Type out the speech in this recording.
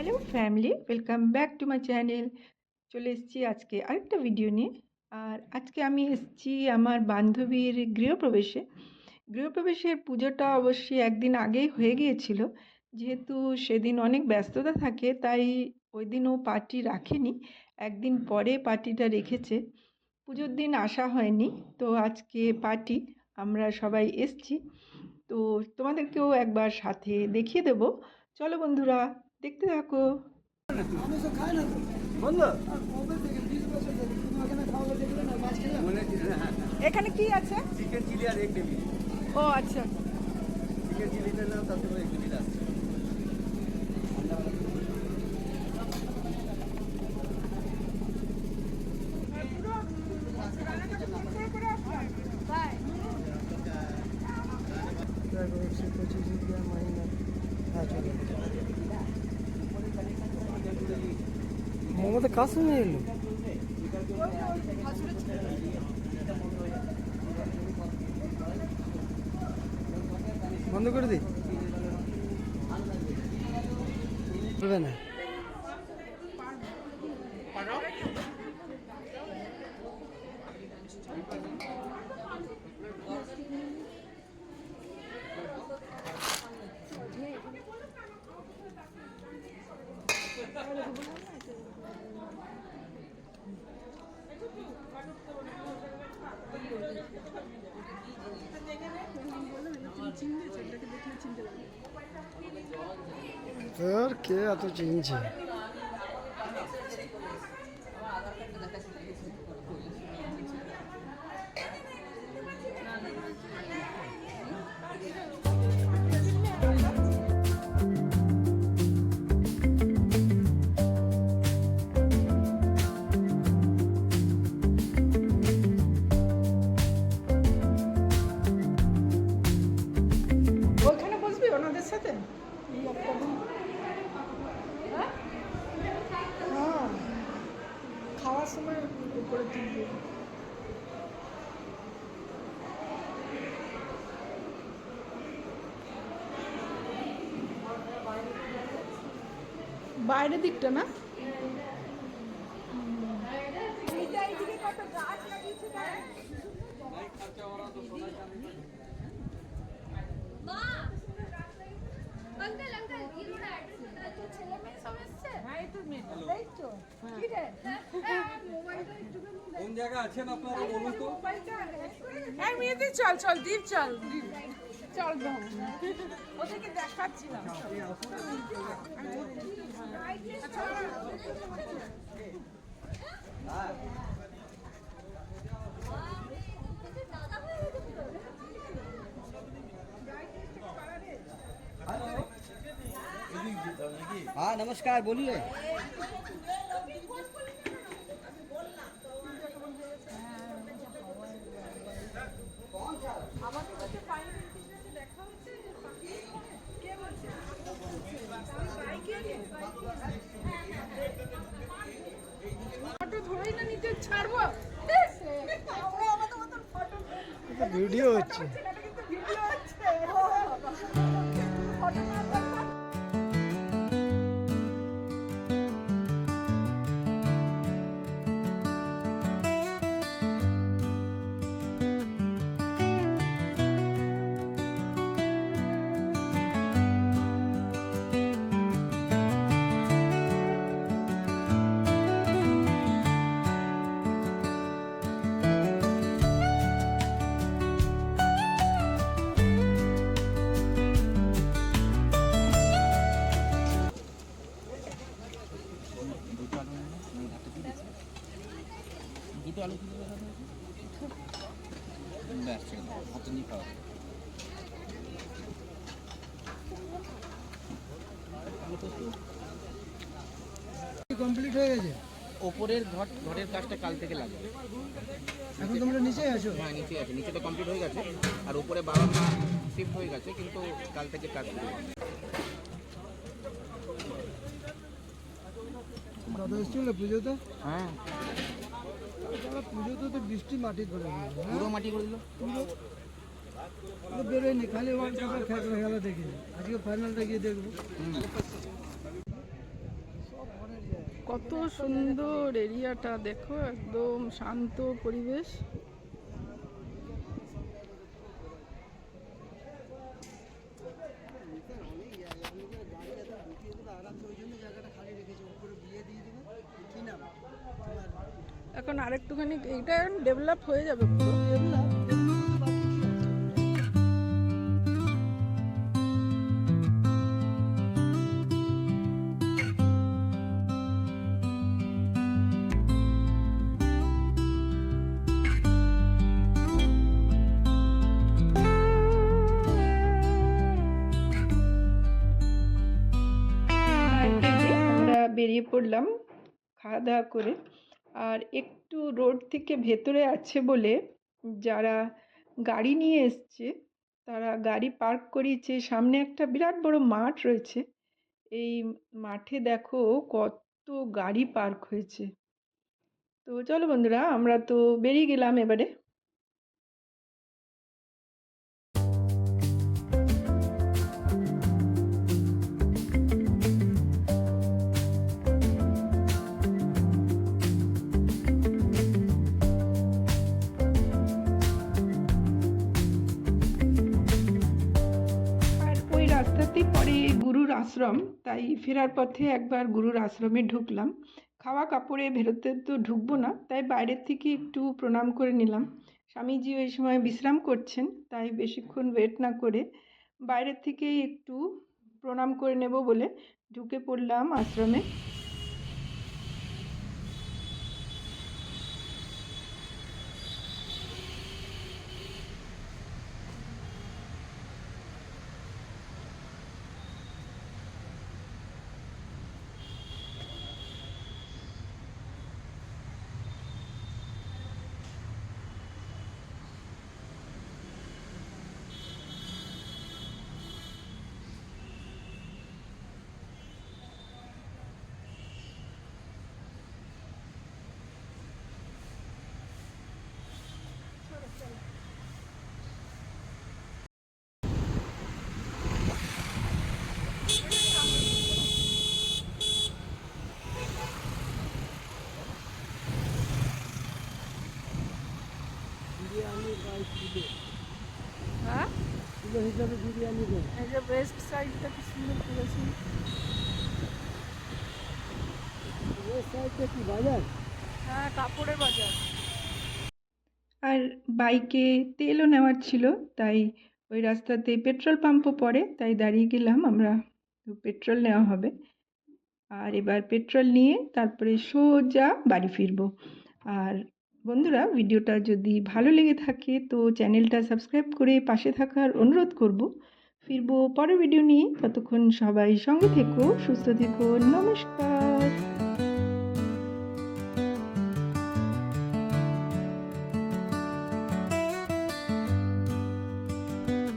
Hello family, welcome back to my channel. চলে এসেছি আজকে আরেকটা ভিডিও নিয়ে। আর আজকে আমি এসেছি আমার বান্ধবীর গৃহপ্রবেশে। গৃহপ্রবেশের পুজোটা অবশ্যই একদিন আগেই হয়ে গিয়েছিল। যেহেতু সেদিন অনেক ব্যস্ততা থাকে, তাই ওই দিন ও পার্টি রাখেনি, একদিন পরে পার্টিটা রেখেছে। পুজোর দিন আসা হয়নি, তো আজকে পার্টি, আমরা সবাই এসছি। তো তোমাদেরকেও একবার সাথে দেখিয়ে দেব। চলো বন্ধুরা, দেখতে থাকো। এখানে কি আছে? চিকেন চিলি আর এগ টেবিল। ও আচ্ছা, চিকেন চিলিটা নাও, তার সাথে এগ টেবিল আছে। মোহাম্মদ কাসিম এলো বন্ধ করে দিই না। তোর কে এত চিনছে? ওইখানে বসবি ওনাদের সাথে? হ্যাঁ, খাওয়ার সময় উপরে তুলবি। বাইরের দিকটা না? अंकल अंकल ये थोड़ा एड्रेस बता दो ছেলে মেয়ে সব এসেছে হ্যাঁ, এই তো মেয়ে। এই তো কি রে মোবাইলটা একটু কোন জায়গা আছেন আপনারা বলুন তো। এই মেয়েদি, চল চল দীপ, চল দীপ, চল দাও। ওদেরকে দেখাচ্ছিলাম। हाँ नमस्कार, बोलिए। ফটো ধরেই না নিতে ছাড়বো। ভিডিও হচ্ছে। ভিডিও হচ্ছে। দুটো আলু কিলো ব্যাস ছেড়ে দাও, হাতে নিয়ে খাওয়া। কমপ্লিট হয়ে গেছে। ওপরের ঘরের কাজটা কাল থেকে লাগবে। এখন তোমরা নিচে আছো? হ্যাঁ নিচে আছে, নিচে তো কমপ্লিট হয়ে গেছে। আর উপরে বাবা মা শিফট হয়ে গেছে, কিন্তু কাল থেকে কাজ শুরু হবে। দাদা এসেছিল পুজোতে? হ্যাঁ পুজোতে তো বৃষ্টি মাটি করে দিল, পুরো মাটি করে দিল। পুরো বেরোয়নি, খালি ওয়ার্ল্ড কাপের খেলা দেখি। আজকে ফাইনালটা গিয়ে দেখবো। কত সুন্দর এরিয়াটা, দেখো একদম শান্ত পরিবেশ। এখন আরেকটুখানি এটা ডেভেলপ হয়ে যাবে পুরো। আর এই যে আমরা বেরিয়ে পড়লাম খাওয়া দাওয়া করে। আর একটু রোড থেকে ভেতরে আছে বলে যারা গাড়ি নিয়ে এসছে তারা গাড়ি পার্ক করিয়েছে। সামনে একটা বিরাট বড় মাঠ রয়েছে। এই মাঠে দেখো কত গাড়ি পার্ক হয়েছে। তো চলো বন্ধুরা, আমরা তো বেরিয়ে গেলাম এবারে। আর ওই রাস্তাতেই পরে গুরুর আশ্রম, তাই ফেরার পথে একবার গুরুর আশ্রমে ঢুকলাম। খাওয়া কাপড়ে ভেতরে তো ঢুকবো না, তাই বাইরের থেকে একটু প্রণাম করে নিলাম। স্বামীজি ওই সময় বিশ্রাম করছেন, তাই বেশিক্ষণ ওয়েট না করে বাইরের থেকেই একটু প্রণাম করে নেব বলে ঢুকে পড়লাম আশ্রমে। হ্যাঁ, কিলো হিসাবে বিরিয়ানি দেয়। এই যে ওয়েস্ট সাইডটা কি সুন্দর করেছে। ওই সাইডটা কি বাজার? হ্যাঁ, কাপড়ের বাজার। আর বাইকে তেলও নেওয়ার ছিল, তাই ওই রাস্তাতে পেট্রোল পাম্পও পড়ে, তাই দাঁড়িয়ে গেলাম আমরা। তো পেট্রোল নেওয়া হবে। আর এবার পেট্রোল নিয়ে তারপরে সোজা বাড়ি ফিরবো। আর বন্ধুরা, ভিডিওটা যদি ভালো লেগে থাকে তো চ্যানেলটা সাবস্ক্রাইব করে পাশে থাকার অনুরোধ করব। ফিরবো পরের ভিডিও নিয়ে, ততক্ষণ সবাই সঙ্গে থেকো, সুস্থ থেকো, নমস্কার।